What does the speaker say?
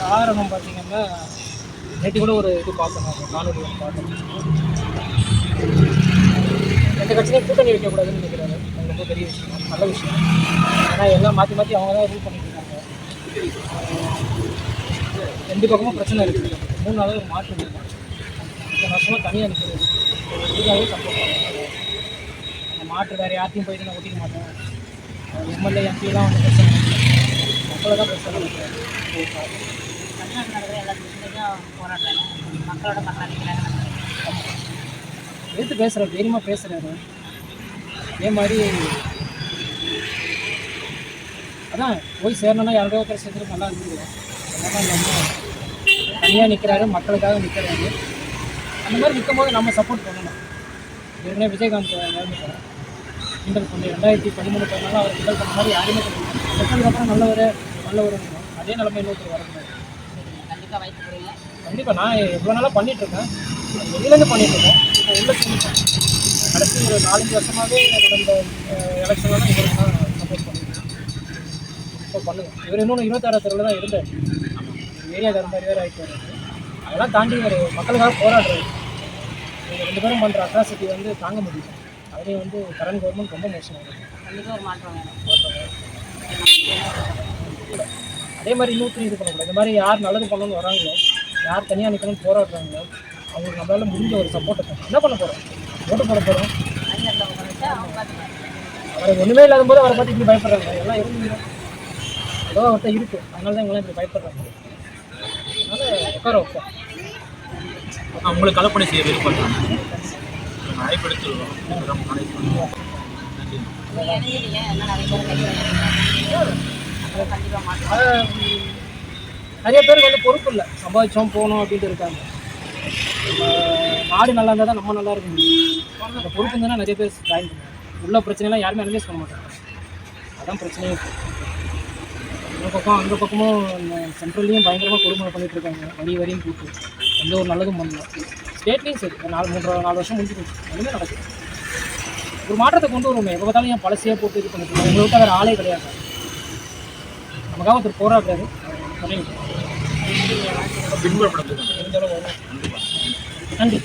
காரணம் பார்த்தீங்கன்னா, நேற்று கூட ஒரு இது பார்த்தோம், காணொலி ஒன்று பார்த்தோம். எந்த கட்சியிலையும் கூட்டணி வைக்கக்கூடாதுன்னு நினைக்கிறாரு. அது ரொம்ப பெரிய விஷயம், நல்ல விஷயம். ஏன்னா எல்லாம் மாற்றி மாற்றி அவங்க தான் ரூல் பண்ணிட்டு இருக்காங்க. ரெண்டு பக்கமும் பிரச்சனை இருக்குது. 3 நாளாக ஒரு மாற்றம் இருக்குது. இத்தனை வருஷமாக தனியாக நிற்கிறது இதுக்காகவே சப்போர்ட் பண்ணுறாங்க. அந்த மாற்று வேறு யார்த்தையும் போயிட்டு நான் ஒட்டிக்க மாட்டேன். எம்எல்ஏ எம்பிலாம் வந்து பிரச்சனை மக்களை தான் பிரச்சனை வைக்கிறாங்க. தமிழ்நாட்டில் நடக்கிற எல்லா பிரச்சனையும் போராடுறாங்க. மக்களோட மக்கள் நிற்கிறாங்க. எடுத்து பேசுகிறார், தைரியமாக பேசுகிறாரு. அதே மாதிரி அதான் போய் சேரணும்னா யாரோட ஒருத்தர் சேர்த்துட்டு நல்லா இருக்குது. அதெல்லாம் நம்ம தனியாக நிற்கிறாரு, மக்களுக்காக நிற்கிறாரு. அந்த மாதிரி நிற்கும் போது நம்ம சப்போர்ட் பண்ணணும். ஏற்கனவே விஜயகாந்த் இறந்துட்டார். கிண்டல் பண்ணி 2013 பண்ணாலும் அவர் கிண்டல் பண்ண மாதிரி யாருமே செத்ததுக்கப்புறம் நல்லவர் அதே நிலைமை இன்னொருத்தர் வரக்கூடாது. கண்டிப்பாக வாய்ப்பு புரியல. கண்டிப்பாக நான் எவ்வளோ நாளாக பண்ணிகிட்ருக்கேன், வெளியிலேருந்து பண்ணிகிட்ருக்கேன். இப்போ உள்ள சொல்லிட்டேன். கடைசி ஒரு 4-5 வருஷமாகவே நடந்த எலெக்ஷன்லாம் இவருக்கு தான் சப்போர்ட் பண்ணியிருக்கேன். இப்போ பண்ணுங்கள். இவர் இன்னொன்று 26 தெருவில் தான் இருந்தார். ஏரியா இருந்தார், வேறு ஆகிட்டு வர்றது. அதெல்லாம் தாண்டி ஒரு மக்களுக்காக போராடுறாரு. இவங்க 2 பேரும் பண்ணுற அட்ராசிட்டி வந்து தாங்க முடியல. அதுலேயும் வந்து கரண்ட் கவர்மெண்ட் ரொம்ப மோசமாக இருக்குது. கண்டிப்பாக ஒரு மாற்றம் வேணும். அதே மாதிரி இன்னொருத்தரும் இது பண்ணக்கூடாது. இந்த மாதிரி யார் நல்லது பண்ணணும்னு வராங்களோ, யார் தனியாக நிற்கணும்னு போராடுறாங்களோ, அவங்களுக்கு நம்மளால் முடிஞ்ச ஒரு சப்போர்ட்டை தான் என்ன பண்ண போகிறோம், ஓட்டு போட போகிறோம். அவர் ஒன்றுமே இல்லாத போது அவரை பார்த்து இப்படி பயப்படுறாங்க. எல்லாம் இருந்துங்க ஏதோ ஒருத்தர் இருக்குது, அதனால தான் இவங்களாம் இப்படி பயப்படுறாங்க. அதனால் உட்கார வைப்போம். உங்களுக்கு கலப்பணி செய்ய விருப்பம் நிறைய பேருக்கு வந்து பொறுப்பு இல்லை. சம்பாதிச்சோம் போகணும் அப்படின்ட்டு இருக்காங்க. நாடு நல்லா இருந்தால் தான் நம்ம நல்லா இருக்க முடியும். அந்த பொறுப்பு இருந்தால் நிறைய பேர் ஜாயின் பண்ணுவாங்க. உள்ள பிரச்சனைலாம் யாருமே அனலைஸ் பண்ண மாட்டாங்க. அதான் பிரச்சனையும். இந்த பக்கம் அந்த பக்கமும் சென்ட்ரல்லையும் பயங்கரமாக கொடுமை பண்ணிகிட்டு இருக்காங்க. வரியும் கூட்டு எந்த ஒரு நல்லதும் பண்ணலாம். ஸ்டேட்லேயும் சரி 4 வருஷம் முடிஞ்சு போச்சு, எதுவுமே நடக்குது. ஒரு மாற்றத்தை கொண்டு வருவோமே. எப்போ பார்த்தாலும் ஏன் பழசையாக போட்டு இது பண்ணிட்டு இருக்கோம். உங்களை விட்டு வேறு ஆளே கிடையாது. நமக்காக ஒருத்தர் போராடுறாரு. நன்றி.